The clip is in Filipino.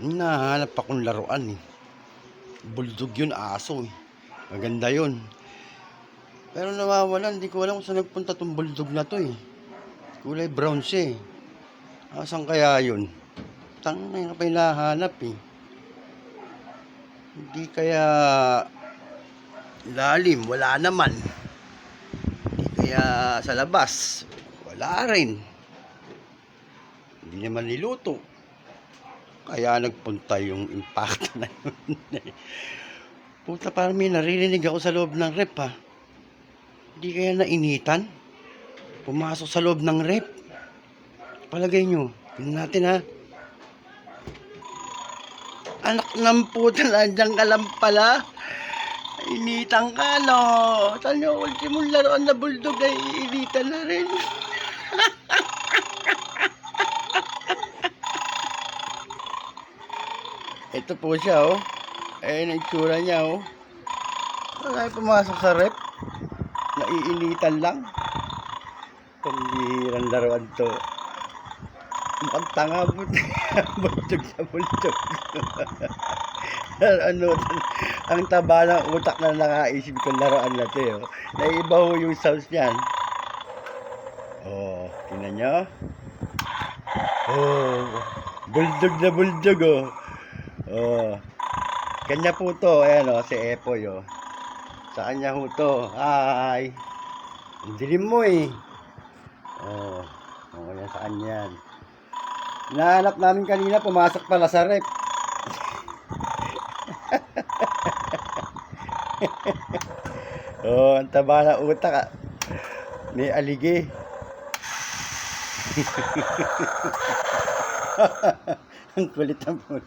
Nahanap akong laruan eh. Bulldog yun, aso eh. Maganda yun. Pero nawawalan, hindi ko alam kung saan nagpunta tong bulldog na to eh. Kulay brown siya eh. Asan kaya yun? Tangay na pa hinahanap eh. Hindi kaya lalim, wala naman. Hindi kaya sa labas, wala rin. Hindi naman niluto. Kaya nagpunta yung impact na yun. Puta, parang may naririnig ako sa loob ng rep ha. Hindi kaya nainitan? Pumasok sa loob ng rep. Palagay nyo. Tingnan natin ha. Anak ng puta, nandiyan ka lang pala. Initan ka no. Saan yung ultimong laruan na bulldog ay initan na rin. Ito po siya oh. Ayun ang itsura niya oh. Wala pumasok sa rep. Naiinitan lang. Pambihirang laruan to. Mukhang tanga po. Bulldog sa bulldog. Ano, ang taba ng utak na nakaisip kong laruan na to. Oh. Naiba ho yung sounds niyan. Oh, tingnan nyo. Oh, bulldog na bulldog oh. Oh. Kanya po to, ayan oh, si Epoy oh. Sa kanya ho to. Hi. Ang dilim mo eh. Oh, oh yan sa kanya. Hinahanap namin kanina, pumasok pala sa rep. Oh, ang taba na utak ah. May aligi. Ang kulit ang puno.